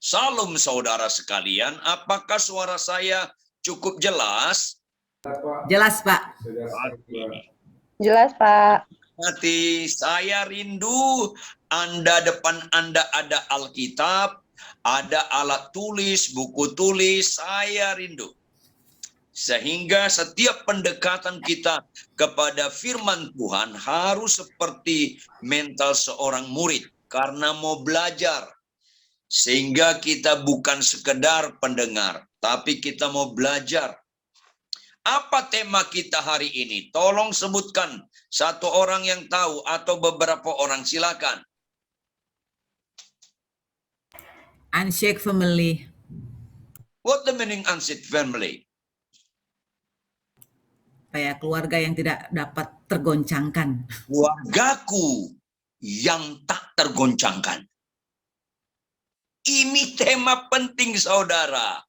Salam saudara sekalian, apakah suara saya cukup jelas? Jelas, Pak. Jelas, Pak. Hati saya rindu depan Anda ada Alkitab, ada alat tulis, buku tulis, saya rindu. Sehingga setiap pendekatan kita kepada firman Tuhan harus seperti mental seorang murid, karena mau belajar. Sehingga kita bukan sekedar pendengar, tapi kita mau belajar. Apa tema kita hari ini? Tolong sebutkan satu orang yang tahu atau beberapa orang, silakan. Unshake family. What the meaning unshaked family? Kayak keluarga yang tidak dapat tergoncangkan. Keluargaku yang tak tergoncangkan. Ini tema penting, saudara.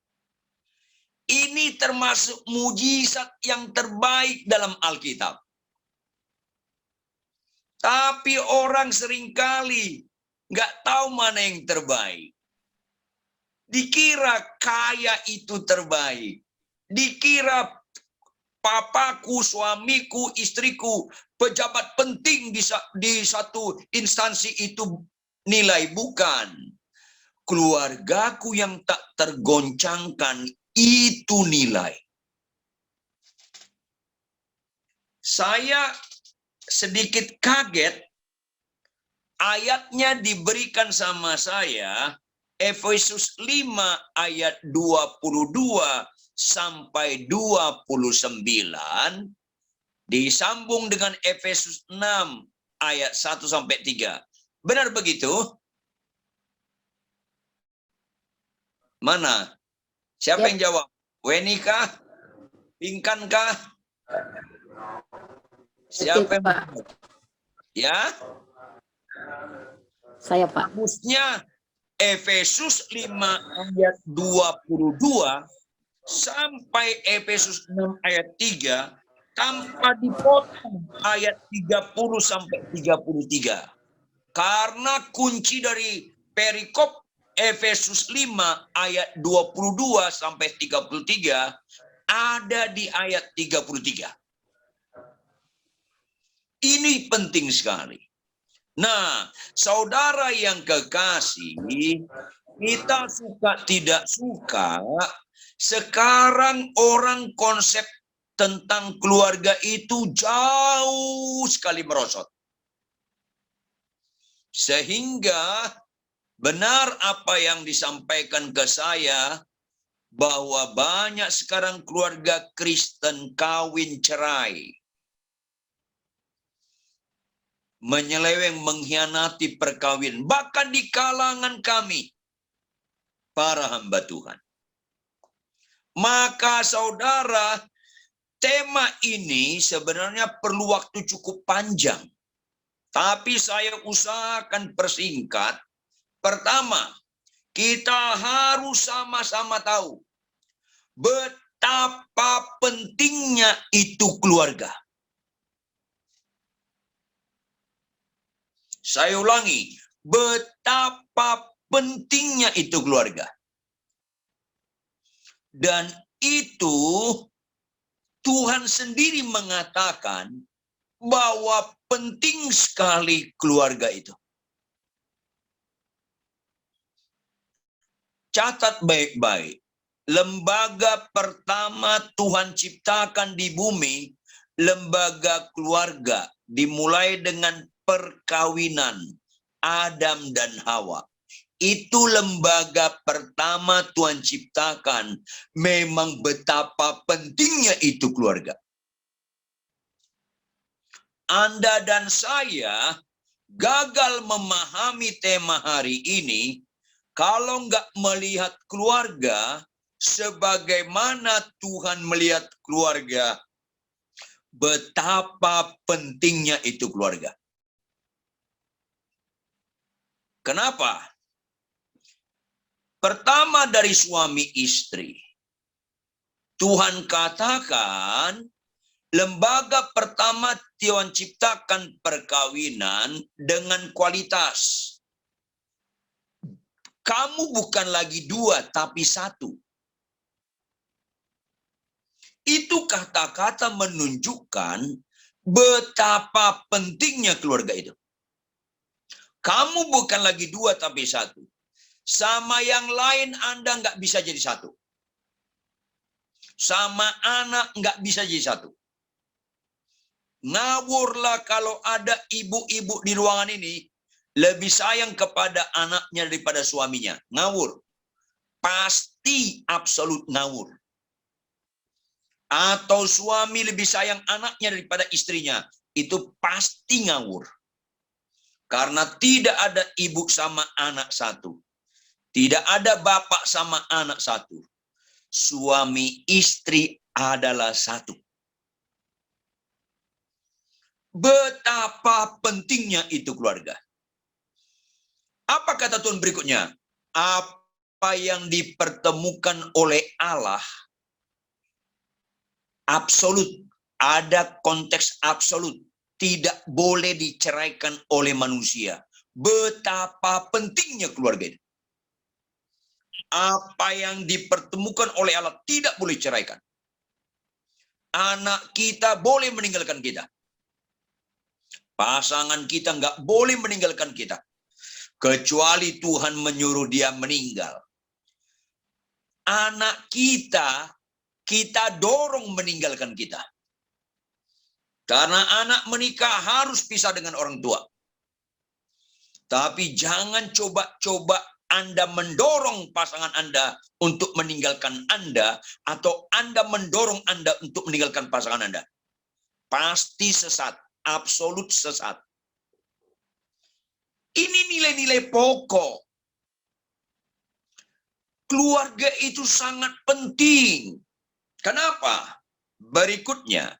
Ini termasuk mujizat yang terbaik dalam Alkitab. Tapi orang seringkali nggak tahu mana yang terbaik. Dikira kaya itu terbaik. Dikira papaku, suamiku, istriku, pejabat penting di satu instansi itu nilai. Bukan. Keluargaku yang tak tergoncangkan itu nilai. Saya sedikit kaget, ayatnya diberikan sama saya, Efesus 5 ayat 22 sampai 29, disambung dengan Efesus 6 ayat 1 sampai 3. Benar begitu? Mana? Siapa yang jawab? Weni kah? Pinkan kah? Siapa yang jawab? Ya? Saya, Pak. Harusnya Efesus 5 ayat 22 sampai Efesus 6 ayat 3 tanpa dipotong ayat 30 sampai 33. Karena kunci dari perikop Efesus 5 ayat 22 sampai 33 ada di ayat 33. Ini penting sekali. Nah, saudara yang kekasih, kita suka tidak suka, sekarang orang konsep tentang keluarga itu jauh sekali merosot. Sehingga benar apa yang disampaikan ke saya, bahwa banyak sekarang keluarga Kristen kawin cerai. Menyeleweng, mengkhianati perkawinan. Bahkan di kalangan kami, para hamba Tuhan. Maka saudara, tema ini sebenarnya perlu waktu cukup panjang. Tapi saya usahakan persingkat. Pertama, kita harus sama-sama tahu betapa pentingnya itu keluarga. Saya ulangi, betapa pentingnya itu keluarga. Dan itu Tuhan sendiri mengatakan bahwa penting sekali keluarga itu. Catat baik-baik. Lembaga pertama Tuhan ciptakan di bumi, lembaga keluarga, dimulai dengan perkawinan Adam dan Hawa. Itu lembaga pertama Tuhan ciptakan. Memang betapa pentingnya itu keluarga. Anda dan saya gagal memahami tema hari ini kalau nggak melihat keluarga sebagaimana Tuhan melihat keluarga. Betapa pentingnya itu keluarga. Kenapa? Pertama dari suami istri. Tuhan katakan lembaga pertama Tuhan ciptakan perkawinan dengan kualitas. Kamu bukan lagi dua, tapi satu. Itu kata-kata menunjukkan betapa pentingnya keluarga itu. Kamu bukan lagi dua, tapi satu. Sama yang lain Anda nggak bisa jadi satu. Sama anak nggak bisa jadi satu. Ngawurlah kalau ada ibu-ibu di ruangan ini lebih sayang kepada anaknya daripada suaminya. Ngawur. Pasti absolut ngawur. Atau suami lebih sayang anaknya daripada istrinya. Itu pasti ngawur. Karena tidak ada ibu sama anak satu. Tidak ada bapak sama anak satu. Suami istri adalah satu. Betapa pentingnya itu keluarga. Apa kata Tuhan berikutnya? Apa yang dipertemukan oleh Allah absolut. Ada konteks absolut. Tidak boleh diceraikan oleh manusia. Betapa pentingnya keluarga itu. Apa yang dipertemukan oleh Allah tidak boleh ceraikan. Anak kita boleh meninggalkan kita. Pasangan kita nggak boleh meninggalkan kita. Kecuali Tuhan menyuruh dia meninggal. Anak kita dorong meninggalkan kita. Karena anak menikah harus pisah dengan orang tua. Tapi jangan coba-coba Anda mendorong pasangan Anda untuk meninggalkan Anda, atau Anda mendorong Anda untuk meninggalkan pasangan Anda. Pasti sesat, absolut sesat. Ini nilai-nilai pokok. Keluarga itu sangat penting. Kenapa? Berikutnya,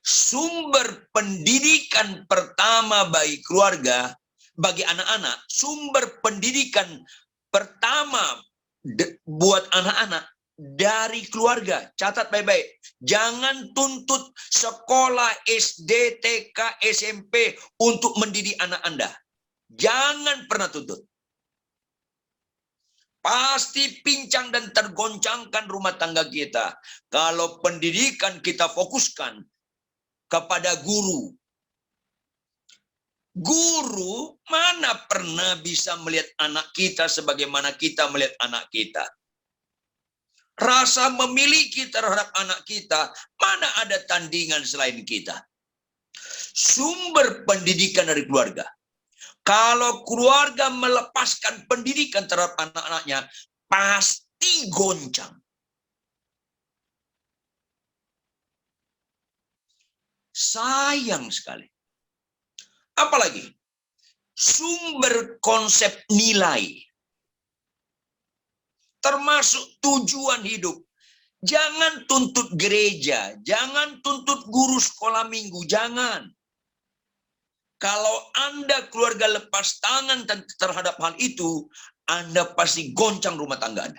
sumber pendidikan pertama bagi keluarga, bagi anak-anak, sumber pendidikan pertama buat anak-anak dari keluarga. Catat baik-baik. Jangan tuntut sekolah SD, TK, SMP untuk mendidik anak Anda. Jangan pernah tuntut. Pasti pincang dan tergoncangkan rumah tangga kita kalau pendidikan kita fokuskan kepada guru. Guru mana pernah bisa melihat anak kita sebagaimana kita melihat anak kita. Rasa memiliki terhadap anak kita, mana ada tandingan selain kita. Sumber pendidikan dari keluarga. Kalau keluarga melepaskan pendidikan terhadap anak-anaknya, pasti goncang. Sayang sekali. Apalagi sumber konsep nilai, termasuk tujuan hidup. Jangan tuntut gereja, jangan tuntut guru sekolah minggu, jangan. Kalau Anda keluarga lepas tangan terhadap hal itu, Anda pasti goncang rumah tangga Anda.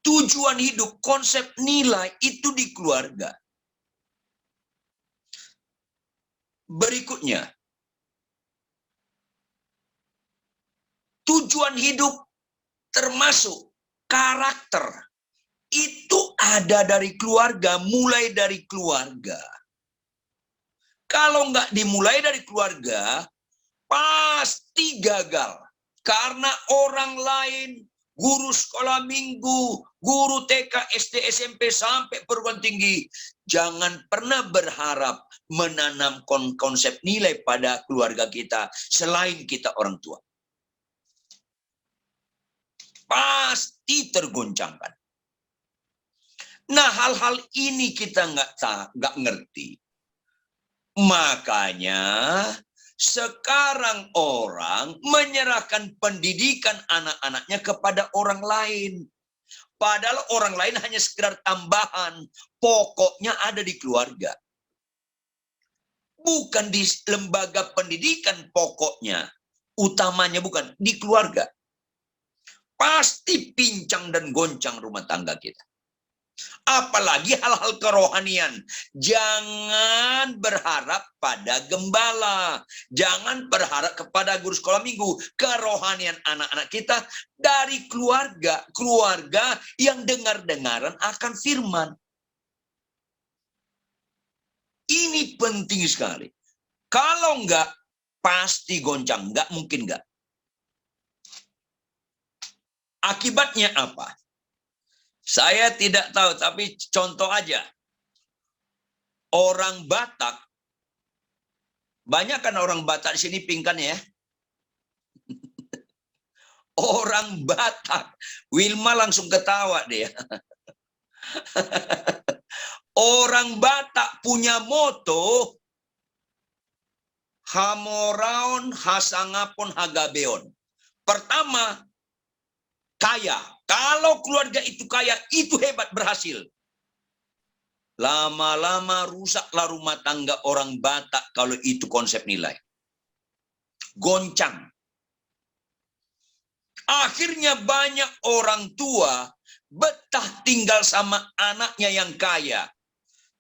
Tujuan hidup, konsep nilai itu di keluarga. Berikutnya, tujuan hidup termasuk karakter. Itu ada dari keluarga, mulai dari keluarga. Kalau nggak dimulai dari keluarga, pasti gagal. Karena orang lain, guru sekolah minggu, guru TK, SD, SMP, sampai perguruan tinggi, jangan pernah berharap menanamkan konsep nilai pada keluarga kita selain kita orang tua. Pasti tergoncangkan. Nah, hal-hal ini kita nggak ngerti. Makanya sekarang orang menyerahkan pendidikan anak-anaknya kepada orang lain. Padahal orang lain hanya sekedar tambahan. Pokoknya ada di keluarga. Bukan di lembaga pendidikan pokoknya. Utamanya bukan di keluarga. Pasti pincang dan goncang rumah tangga kita. Apalagi hal-hal kerohanian. Jangan berharap pada gembala. Jangan berharap kepada guru sekolah minggu. Kerohanian anak-anak kita dari keluarga yang dengar-dengaran akan firman. Ini penting sekali. Kalau enggak, pasti goncang. Enggak mungkin enggak. Akibatnya apa? Saya tidak tahu, tapi contoh aja. Orang Batak, banyak kan orang Batak di sini pingkan ya. Orang Batak, Wilma langsung ketawa dia. Orang Batak punya moto, Hamoraon Hasangapon Hagabeon. Pertama, kaya. Kalau keluarga itu kaya, itu hebat, berhasil. Lama-lama rusaklah rumah tangga orang Batak kalau itu konsep nilai. Goncang. Akhirnya banyak orang tua betah tinggal sama anaknya yang kaya.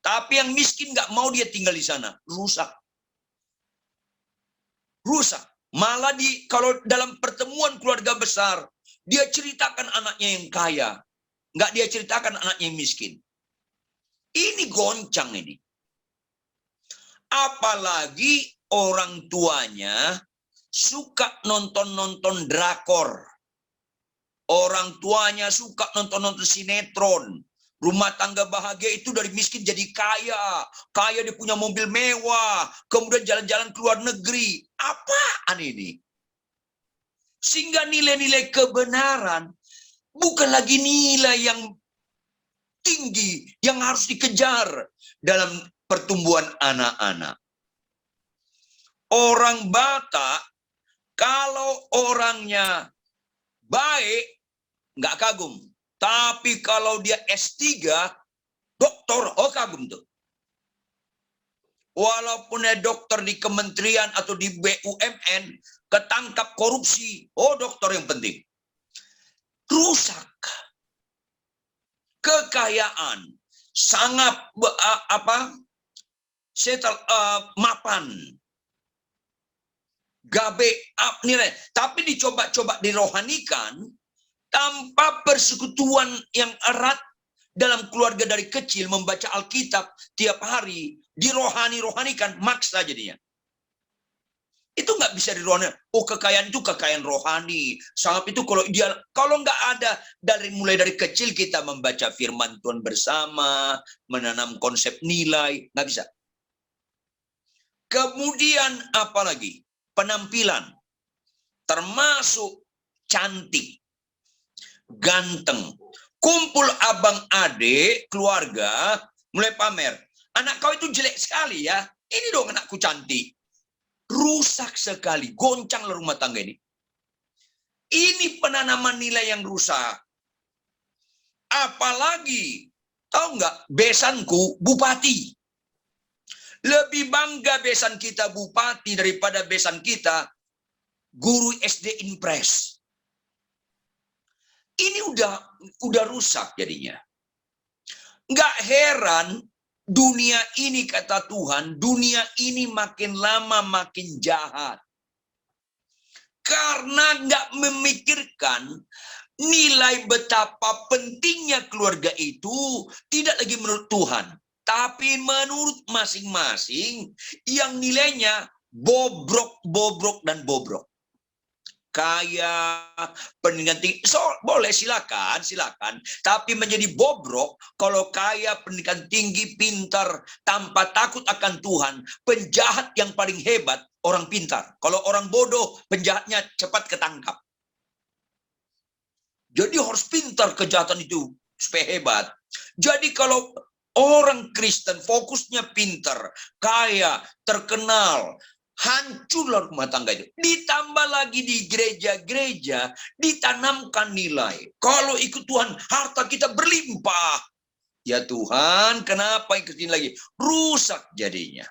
Tapi yang miskin nggak mau dia tinggal di sana. Rusak. Rusak. Malah kalau dalam pertemuan keluarga besar, dia ceritakan anaknya yang kaya. Nggak dia ceritakan anaknya yang miskin. Ini goncang ini. Apalagi orang tuanya suka nonton-nonton drakor. Orang tuanya suka nonton-nonton sinetron. Rumah tangga bahagia itu dari miskin jadi kaya. Kaya dia punya mobil mewah. Kemudian jalan-jalan ke luar negeri. Apaan ini? Sehingga nilai-nilai kebenaran bukan lagi nilai yang tinggi yang harus dikejar dalam pertumbuhan anak-anak. Orang Batak, kalau orangnya baik, nggak kagum. Tapi kalau dia S3, doktor, oh kagum tuh. Walaupun dia dokter di kementerian atau di BUMN, ketangkap korupsi, oh dokter yang penting. Rusak. Kekayaan sangat mapan. Gabe nilai. Tapi dicoba-coba dirohanikan tanpa persekutuan yang erat dalam keluarga dari kecil membaca Alkitab tiap hari, dirohanikan, maksa jadinya. Itu nggak bisa dirohani. Oh, kekayaan itu kekayaan rohani. Sangat itu kalau nggak ada mulai dari kecil kita membaca firman Tuhan bersama, menanam konsep nilai, nggak bisa. Kemudian apalagi? Penampilan. Termasuk cantik, ganteng. Kumpul abang adik, keluarga, mulai pamer. Anak kau itu jelek sekali ya. Ini dong anakku cantik. Rusak sekali, goncanglah rumah tangga ini. Ini penanaman nilai yang rusak. Apalagi, tahu nggak, besanku bupati. Lebih bangga besan kita bupati daripada besan kita guru SD Impres. Ini udah rusak jadinya. Nggak heran. Dunia ini kata Tuhan, dunia ini makin lama makin jahat. Karena nggak memikirkan nilai betapa pentingnya keluarga itu tidak lagi menurut Tuhan. Tapi menurut masing-masing yang nilainya bobrok, dan bobrok. Kaya, pendidikan tinggi, boleh silakan. Tapi menjadi bobrok, kalau kaya, pendidikan tinggi, pintar, tanpa takut akan Tuhan, penjahat yang paling hebat, orang pintar. Kalau orang bodoh, penjahatnya cepat ketangkap. Jadi harus pintar kejahatan itu, supaya hebat. Jadi kalau orang Kristen fokusnya pintar, kaya, terkenal, hancurlah rumah tangga itu. Ditambah lagi di gereja-gereja ditanamkan nilai. Kalau ikut Tuhan, harta kita berlimpah. Ya Tuhan, kenapa ikutin lagi? Rusak jadinya.